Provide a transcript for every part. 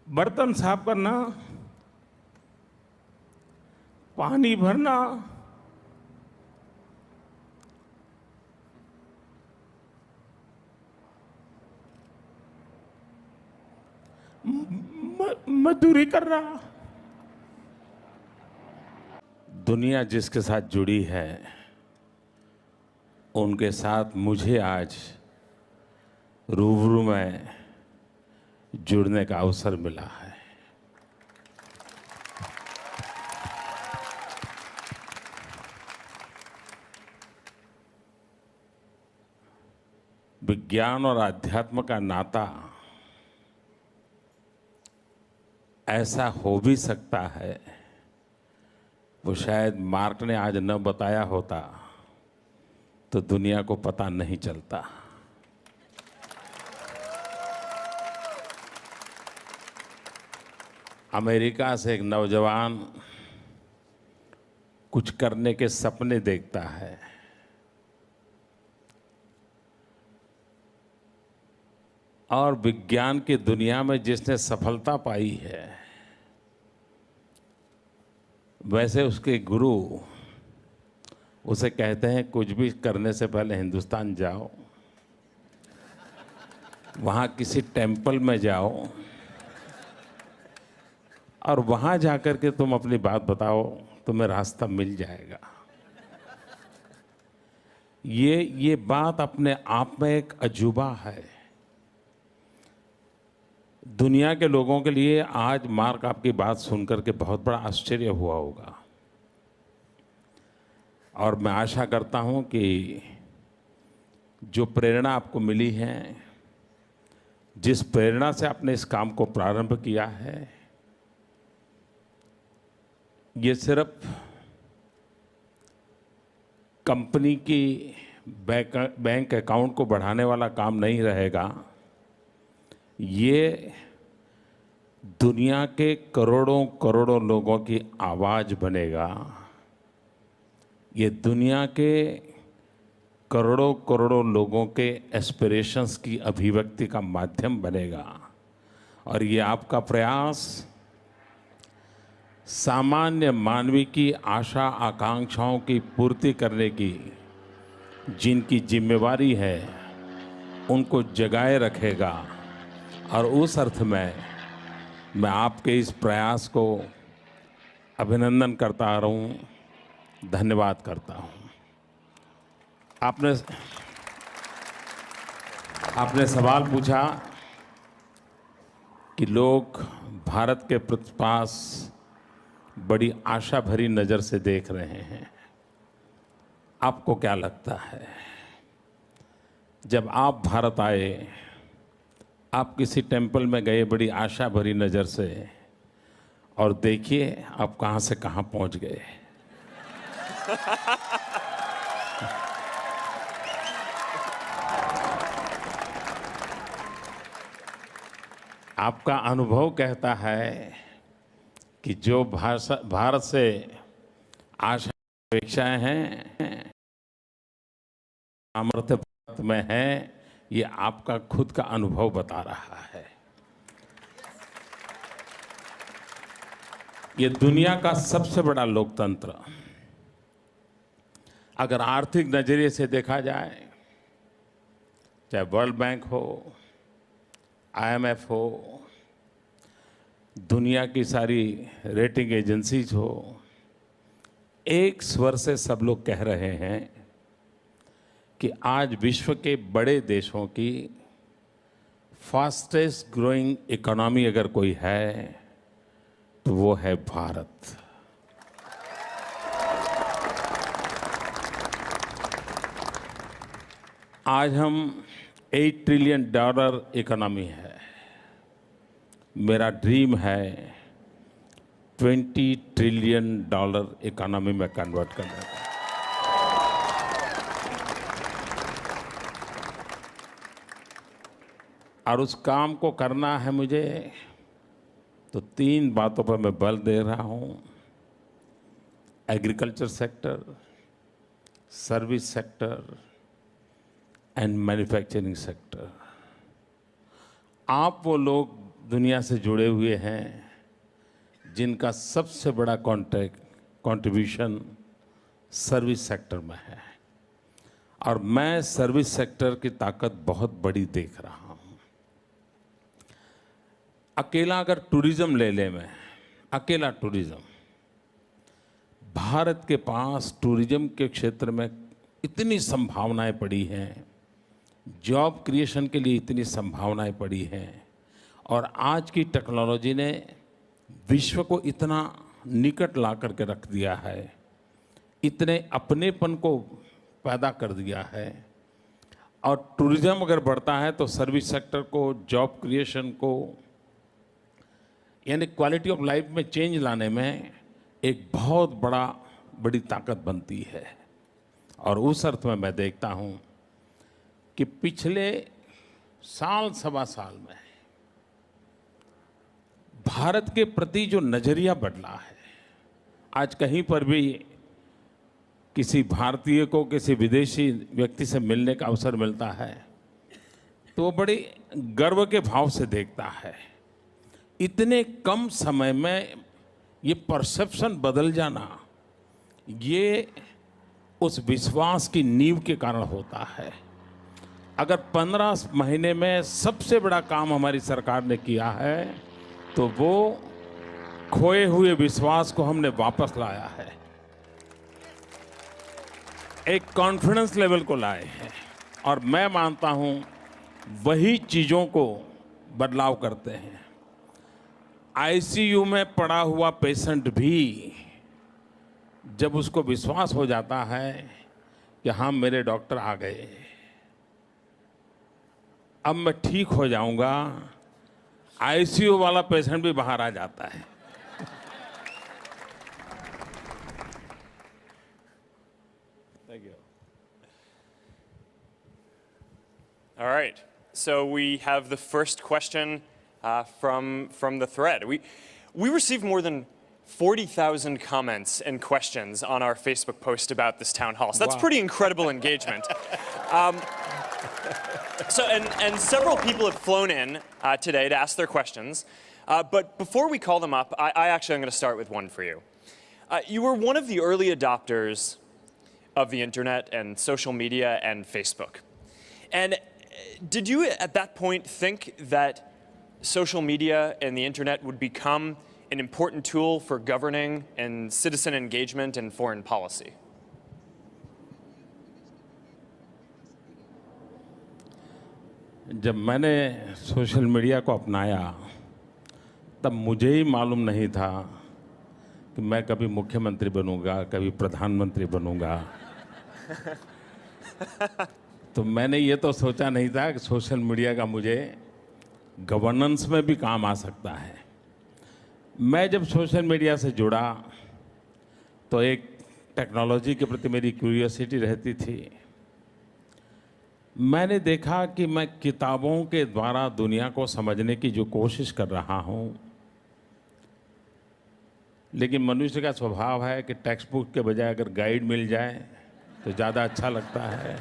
बर्तन साफ करना, पानी भरना, मजदूरी करना। दुनिया जिसके साथ जुड़ी है उनके साथ मुझे आज रूबरू में जुड़ने का अवसर मिला है। विज्ञान और आध्यात्म का नाता ऐसा हो भी सकता है, वो शायद मार्क ने आज न बताया होता तो दुनिया को पता नहीं चलता। अमेरिका से एक नौजवान कुछ करने के सपने देखता है और विज्ञान की दुनिया में जिसने सफलता पाई है, वैसे उसके गुरु उसे कहते हैं कुछ भी करने से पहले हिंदुस्तान जाओ, वहाँ किसी टेम्पल में जाओ और वहाँ जाकर के तुम अपनी बात बताओ, तुम्हें रास्ता मिल जाएगा। ये बात अपने आप में एक अजूबा है। दुनिया के लोगों के लिए आज मार्क आपकी बात सुनकर के बहुत बड़ा आश्चर्य हुआ होगा और मैं आशा करता हूं कि जो प्रेरणा आपको मिली है, जिस प्रेरणा से आपने इस काम को प्रारंभ किया है, ये सिर्फ कंपनी की बैंक अकाउंट को बढ़ाने वाला काम नहीं रहेगा, ये दुनिया के करोड़ों करोड़ों लोगों की आवाज़ बनेगा। ये दुनिया के करोड़ों करोड़ों लोगों के एस्पिरेशंस की अभिव्यक्ति का माध्यम बनेगा और ये आपका प्रयास सामान्य मानवी की आशा आकांक्षाओं की पूर्ति करने की जिनकी जिम्मेवारी है उनको जगाए रखेगा और उस अर्थ में मैं आपके इस प्रयास को अभिनंदन करता रहूं, धन्यवाद करता हूं। आपने सवाल पूछा कि लोग भारत के पास बड़ी आशा भरी नज़र से देख रहे हैं। आपको क्या लगता है, जब आप भारत आए, आप किसी टेम्पल में गए बड़ी आशा भरी नज़र से और देखिए आप कहाँ से कहाँ पहुँच गए। आपका अनुभव कहता है कि जो भारत से आशा अपेक्षाएं हैं, सामर्थ्य भारत में है, ये आपका खुद का अनुभव बता रहा है। ये दुनिया का सबसे बड़ा लोकतंत्र, अगर आर्थिक नजरिए से देखा जाए, चाहे वर्ल्ड बैंक हो, IMF हो, दुनिया की सारी रेटिंग एजेंसीज हो, एक स्वर से सब लोग कह रहे हैं कि आज विश्व के बड़े देशों की फास्टेस्ट ग्रोइंग इकोनॉमी अगर कोई है तो वो है भारत। आज हम $8 ट्रिलियन इकोनॉमी है। मेरा ड्रीम है $20 ट्रिलियन इकोनॉमी में कन्वर्ट करने का। और उस काम को करना है मुझे, तो 3 बातों पर मैं बल दे रहा हूं: agriculture sector, service sector and manufacturing sector. आप वो लोग दुनिया से जुड़े हुए हैं, जिनका सबसे बड़ा कंट्रीब्यूशन सर्विस सेक्टर में है। और मैं सर्विस सेक्टर की ताकत बहुत बड़ी देख रहा हूँ। अकेला अगर टूरिज्म ले लें, मैं अकेला टूरिज्म, भारत के पास टूरिज्म के क्षेत्र में इतनी संभावनाएं पड़ी हैं, जॉब क्रिएशन के लिए इतनी संभावनाएं पड़ी हैं, और आज की टेक्नोलॉजी ने विश्व को इतना निकट ला करके रख दिया है, इतने अपनेपन को पैदा कर दिया है। और टूरिज्म अगर बढ़ता है तो सर्विस सेक्टर को, जॉब क्रिएशन को, यानी क्वालिटी ऑफ लाइफ में चेंज लाने में एक बहुत बड़ी ताकत बनती है। और उस अर्थ में मैं देखता हूँ कि पिछले साल सवा साल में भारत के प्रति जो नज़रिया बदला है, आज कहीं पर भी किसी भारतीय को किसी विदेशी व्यक्ति से मिलने का अवसर मिलता है तो वो बड़े गर्व के भाव से देखता है। इतने कम समय में ये परसेप्शन बदल जाना, ये उस विश्वास की नींव के कारण होता है। अगर 15 महीने में सबसे बड़ा काम हमारी सरकार ने किया है तो वो खोए हुए विश्वास को हमने वापस लाया है, एक कॉन्फिडेंस लेवल को लाए हैं। और मैं मानता हूं वही चीज़ों को बदलाव करते हैं। आईसीयू में पड़ा हुआ पेशेंट भी जब उसको विश्वास हो जाता है कि हाँ मेरे डॉक्टर आ गए, अब मैं ठीक हो जाऊंगा, आईसीयू वाला पेशेंट भी बाहर आ जाता है। Thank you. All right. So we have the first question from the thread. We received more than 40,000 comments and questions on our Facebook post about this town hall. So that's pretty incredible engagement. And several people have flown in today to ask their questions. But before we call them up, I actually am going to start with one for you. You were one of the early adopters of the internet and social media and Facebook. And did you at that point think that social media and the internet would become an important tool for governing and citizen engagement in foreign policy? जब मैंने social media को अपनाया तब मुझे ही मालूम नहीं था कि मैं कभी मुख्यमंत्री बनूंगा, कभी प्रधानमंत्री बनूंगा। तो मैंने ये तो सोचा नहीं था कि सोशल मीडिया का मुझे गवर्नेंस में भी काम आ सकता है। मैं जब सोशल मीडिया से जुड़ा तो एक टेक्नोलॉजी के प्रति मेरी क्यूरियोसिटी रहती थी। मैंने देखा कि मैं किताबों के द्वारा दुनिया को समझने की जो कोशिश कर रहा हूँ, लेकिन मनुष्य का स्वभाव है कि टेक्स्ट बुक के बजाय अगर गाइड मिल जाए तो ज़्यादा अच्छा लगता है।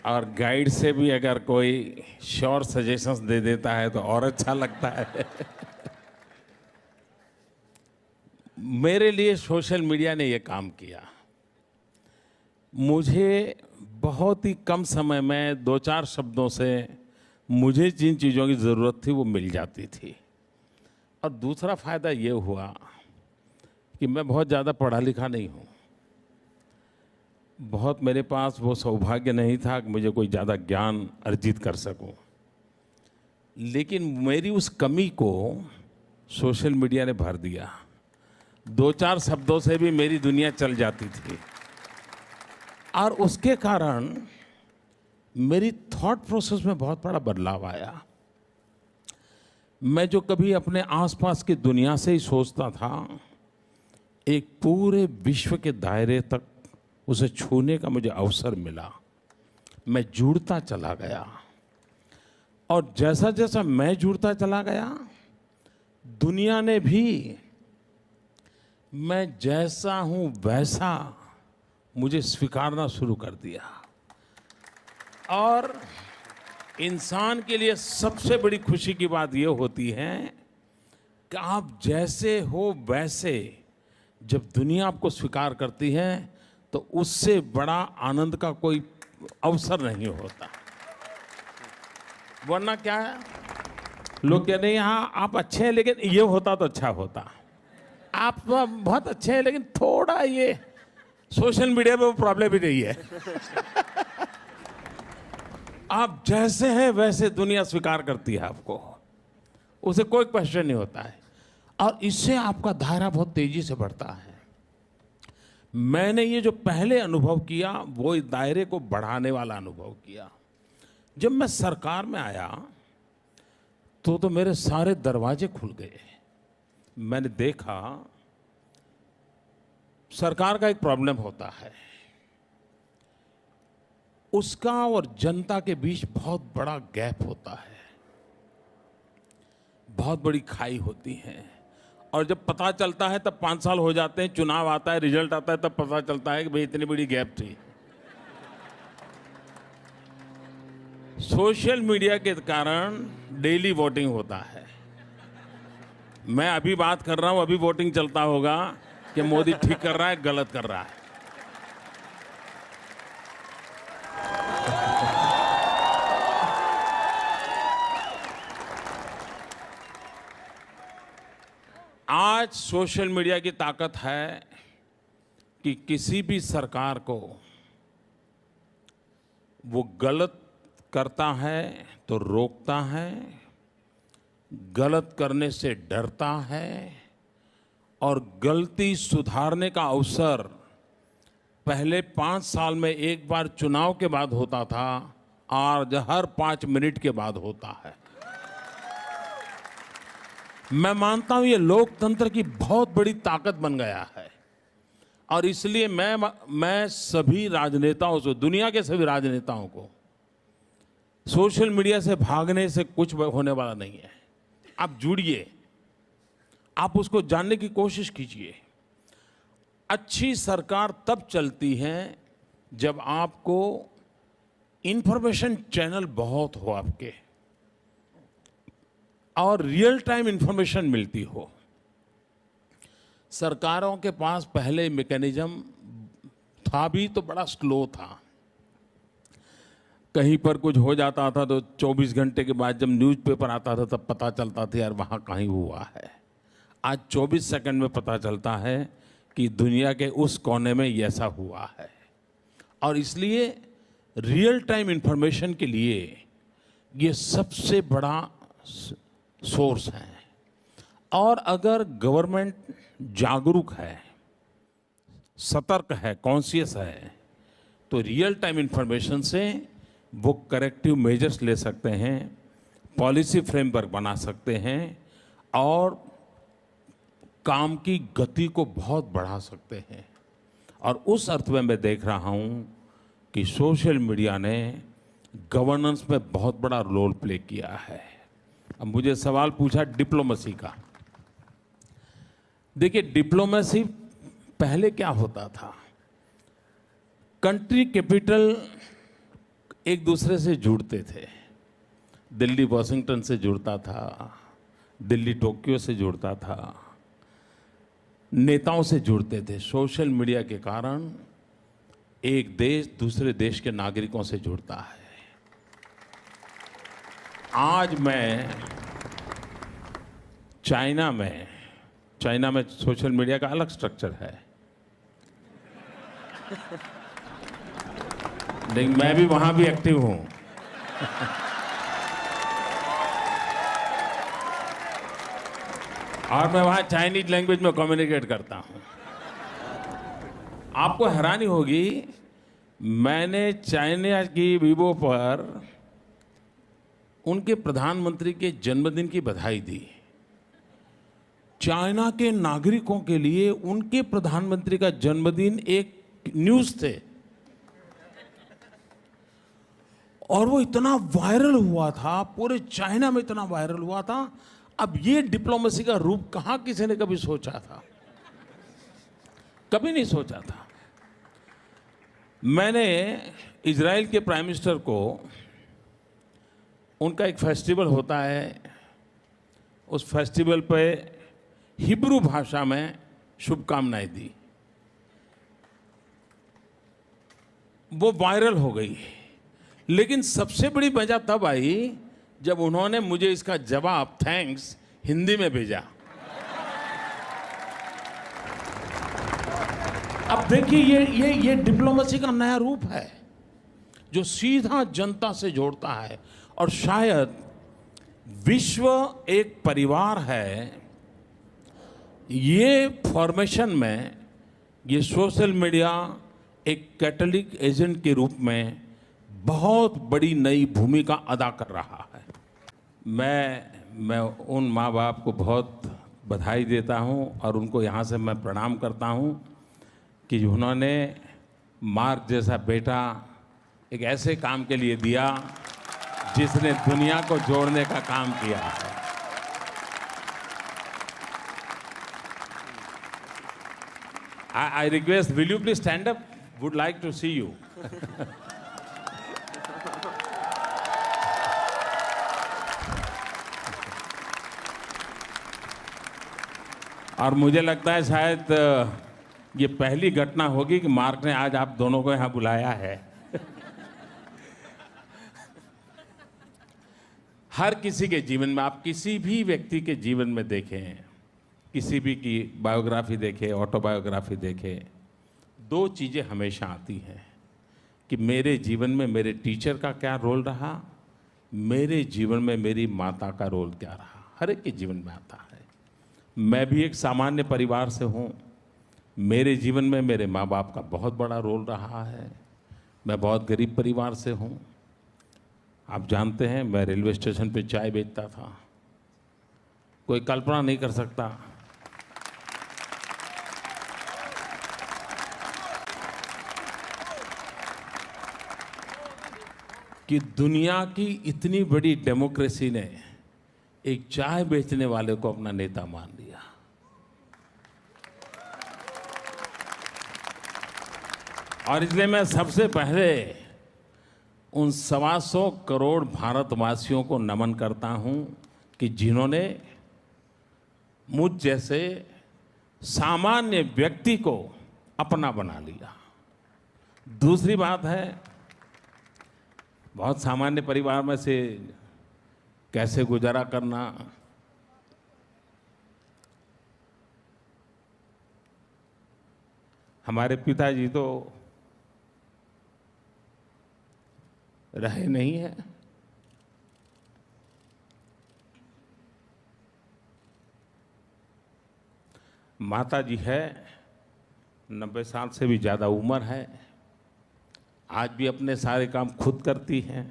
और गाइड से भी अगर कोई श्योर सजेशंस दे देता है तो और अच्छा लगता है। मेरे लिए सोशल मीडिया ने ये काम किया। मुझे बहुत ही कम समय में 2-4 शब्दों से मुझे जिन चीज़ों की ज़रूरत थी वो मिल जाती थी। और दूसरा फ़ायदा ये हुआ कि मैं बहुत ज़्यादा पढ़ा लिखा नहीं हूँ, बहुत मेरे पास वो सौभाग्य नहीं था कि मुझे कोई ज़्यादा ज्ञान अर्जित कर सकूं। लेकिन मेरी उस कमी को सोशल मीडिया ने भर दिया। 2-4 शब्दों से भी मेरी दुनिया चल जाती थी और उसके कारण मेरी थॉट प्रोसेस में बहुत बड़ा बदलाव आया। मैं जो कभी अपने आसपास की दुनिया से ही सोचता था, एक पूरे विश्व के दायरे तक उसे छूने का मुझे अवसर मिला। मैं जुड़ता चला गया और जैसा जैसा मैं जुड़ता चला गया, दुनिया ने भी मैं जैसा हूं वैसा मुझे स्वीकारना शुरू कर दिया। और इंसान के लिए सबसे बड़ी खुशी की बात यह होती है कि आप जैसे हो वैसे जब दुनिया आपको स्वीकार करती है तो उससे बड़ा आनंद का कोई अवसर नहीं होता। वरना क्या है, लोग कहते हैं यहाँ आप अच्छे हैं लेकिन ये होता तो अच्छा होता, आप बहुत अच्छे हैं लेकिन थोड़ा ये सोशल मीडिया पे वो प्रॉब्लम भी नहीं है। आप जैसे हैं वैसे दुनिया स्वीकार करती है आपको, उसे कोई क्वेश्चन नहीं होता है और इससे आपका दायरा बहुत तेजी से बढ़ता है। मैंने ये जो पहले अनुभव किया वो इस दायरे को बढ़ाने वाला अनुभव किया। जब मैं सरकार में आया तो मेरे सारे दरवाजे खुल गए। मैंने देखा सरकार का एक प्रॉब्लम होता है, उसका और जनता के बीच बहुत बड़ा गैप होता है, बहुत बड़ी खाई होती है। और जब पता चलता है तब 5 साल हो जाते हैं, चुनाव आता है, रिजल्ट आता है, तब पता चलता है कि भाई इतनी बड़ी गैप थी। सोशल मीडिया के कारण डेली वोटिंग होता है। मैं अभी बात कर रहा हूं, अभी वोटिंग चलता होगा कि मोदी ठीक कर रहा है, गलत कर रहा है। आज सोशल मीडिया की ताकत है कि किसी भी सरकार को वो गलत करता है तो रोकता है, गलत करने से डरता है और गलती सुधारने का अवसर पहले 5 साल में एक बार चुनाव के बाद होता था, आज हर 5 मिनट के बाद होता है। मैं मानता हूं ये लोकतंत्र की बहुत बड़ी ताकत बन गया है और इसलिए मैं सभी राजनेताओं से, दुनिया के सभी राजनेताओं को सोशल मीडिया से भागने से कुछ होने वाला नहीं है। आप जुड़िए, आप उसको जानने की कोशिश कीजिए। अच्छी सरकार तब चलती है जब आपको इंफॉर्मेशन चैनल बहुत हो आपके और रियल टाइम इंफॉर्मेशन मिलती हो। सरकारों के पास पहले मैकेनिज्म था भी तो बड़ा स्लो था। कहीं पर कुछ हो जाता था तो 24 घंटे के बाद जब न्यूज़पेपर आता था तब पता चलता था यार वहाँ कहीं हुआ है। आज 24 सेकंड में पता चलता है कि दुनिया के उस कोने में ऐसा हुआ है। और इसलिए रियल टाइम इंफॉर्मेशन के लिए ये सबसे बड़ा सोर्स है। और अगर गवर्नमेंट जागरूक है, सतर्क है, कॉन्शियस है, तो रियल टाइम इंफॉर्मेशन से वो करेक्टिव मेजर्स ले सकते हैं, पॉलिसी फ्रेमवर्क बना सकते हैं और काम की गति को बहुत बढ़ा सकते हैं। और उस अर्थ में मैं देख रहा हूं कि सोशल मीडिया ने गवर्नेंस में बहुत बड़ा रोल प्ले किया है। अब मुझे सवाल पूछा डिप्लोमेसी का। देखिए, डिप्लोमेसी पहले क्या होता था, कंट्री कैपिटल एक दूसरे से जुड़ते थे। दिल्ली वॉशिंगटन से जुड़ता था, दिल्ली टोक्यो से जुड़ता था, नेताओं से जुड़ते थे। सोशल मीडिया के कारण एक देश दूसरे देश के नागरिकों से जुड़ता है। आज मैं चाइना में सोशल मीडिया का अलग स्ट्रक्चर है, लेकिन मैं भी वहां भी एक्टिव हूं। और मैं वहां चाइनीज लैंग्वेज में कम्युनिकेट करता हूं। आपको हैरानी होगी, मैंने चाइना की वीबो पर उनके प्रधानमंत्री के जन्मदिन की बधाई दी। चाइना के नागरिकों के लिए उनके प्रधानमंत्री का जन्मदिन एक न्यूज़ थे और वो इतना वायरल हुआ था, पूरे चाइना में इतना वायरल हुआ था। अब ये डिप्लोमेसी का रूप कहाँ किसी ने कभी सोचा था। कभी नहीं सोचा था। मैंने इजराइल के प्राइम मिनिस्टर को, उनका एक फेस्टिवल होता है, उस फेस्टिवल पे हिब्रू भाषा में शुभकामनाएं दी। वो वायरल हो गई। लेकिन सबसे बड़ी मजा तब आई जब उन्होंने मुझे इसका जवाब थैंक्स हिंदी में भेजा। अब देखिए ये डिप्लोमेसी का नया रूप है जो सीधा जनता से जोड़ता है। और शायद विश्व एक परिवार है, ये फॉर्मेशन में ये सोशल मीडिया एक कैटलिक एजेंट के रूप में बहुत बड़ी नई भूमिका अदा कर रहा है। मैं उन माँ बाप को बहुत बधाई देता हूँ और उनको यहाँ से मैं प्रणाम करता हूँ कि उन्होंने मार्क जैसा बेटा एक ऐसे काम के लिए दिया जिसने दुनिया को जोड़ने का काम किया है। I request, will you please stand up? Would like to see you. और मुझे लगता है शायद ये पहली घटना होगी कि मार्क ने आज आप दोनों को यहाँ बुलाया है। हर किसी के जीवन में, आप किसी भी व्यक्ति के जीवन में देखें, किसी भी की बायोग्राफी देखें, ऑटोबायोग्राफी देखें, दो चीज़ें हमेशा आती हैं कि मेरे जीवन में मेरे टीचर का क्या रोल रहा, मेरे जीवन में मेरी माता का रोल क्या रहा। हर एक के जीवन में आता है। मैं भी एक सामान्य परिवार से हूँ। मेरे जीवन में मेरे माँ बाप का बहुत बड़ा रोल रहा है। मैं बहुत गरीब परिवार से हूँ। आप जानते हैं, मैं रेलवे स्टेशन पे चाय बेचता था। कोई कल्पना नहीं कर सकता कि दुनिया की इतनी बड़ी डेमोक्रेसी ने एक चाय बेचने वाले को अपना नेता मान लिया। और इसलिए मैं सबसे पहले उन 125 करोड़ भारतवासियों को नमन करता हूं कि जिन्होंने मुझ जैसे सामान्य व्यक्ति को अपना बना लिया। दूसरी बात है, बहुत सामान्य परिवार में से कैसे गुजारा करना, हमारे पिताजी तो रहे नहीं है। माता जी है, 90 साल से भी ज़्यादा उम्र है। आज भी अपने सारे काम खुद करती हैं,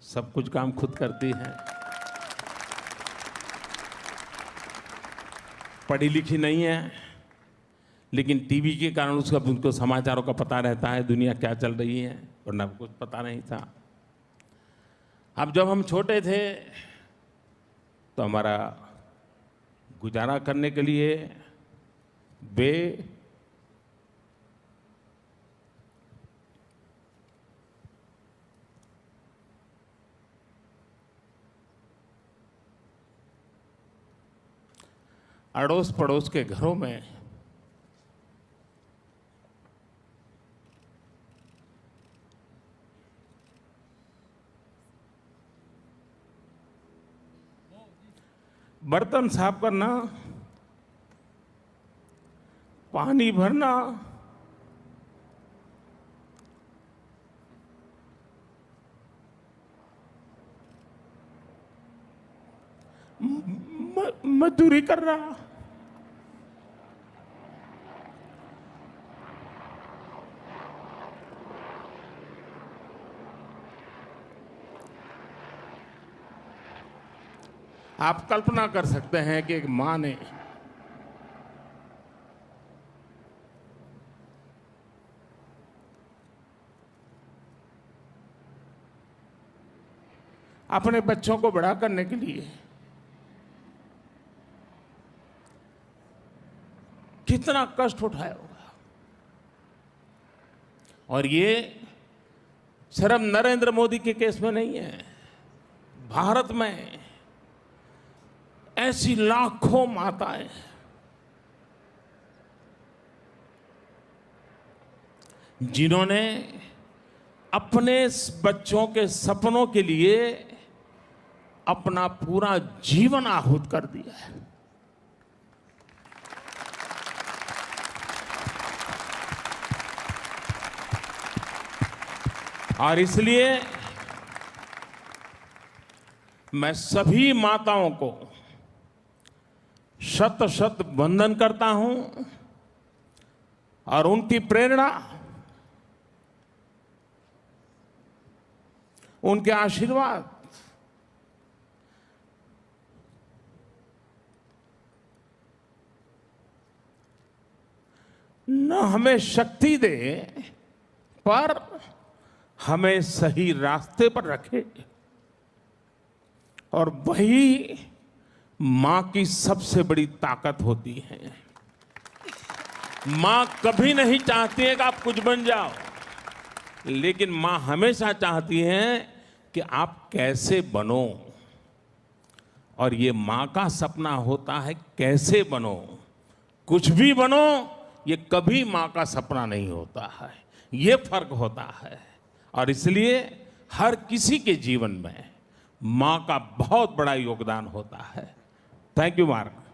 सब कुछ काम खुद करती हैं। पढ़ी लिखी नहीं है, लेकिन टीवी के कारण उनको समाचारों का पता रहता है, दुनिया क्या चल रही है, वरना कुछ पता नहीं था। अब जब हम छोटे थे तो हमारा गुजारा करने के लिए वे अड़ोस पड़ोस के घरों में बर्तन साफ करना, पानी भरना, मजदूरी करना, आप कल्पना कर सकते हैं कि एक मां ने अपने बच्चों को बड़ा करने के लिए कितना कष्ट उठाया होगा। और ये सिर्फ नरेंद्र मोदी के केस में नहीं है, भारत में ऐसी लाखों माताएं जिन्होंने अपने बच्चों के सपनों के लिए अपना पूरा जीवन आहूत कर दिया है। और इसलिए मैं सभी माताओं को शत शत वंदन करता हूं और उनकी प्रेरणा, उनके आशीर्वाद न हमें शक्ति दे पर हमें सही रास्ते पर रखे। और वही मां की सबसे बड़ी ताकत होती है। मां कभी नहीं चाहती है कि आप कुछ बन जाओ, लेकिन मां हमेशा चाहती है कि आप कैसे बनो। और ये मां का सपना होता है कैसे बनो। कुछ भी बनो, ये कभी मां का सपना नहीं होता है, ये फर्क होता है। और इसलिए हर किसी के जीवन में मां का बहुत बड़ा योगदान होता है। Thank you mark.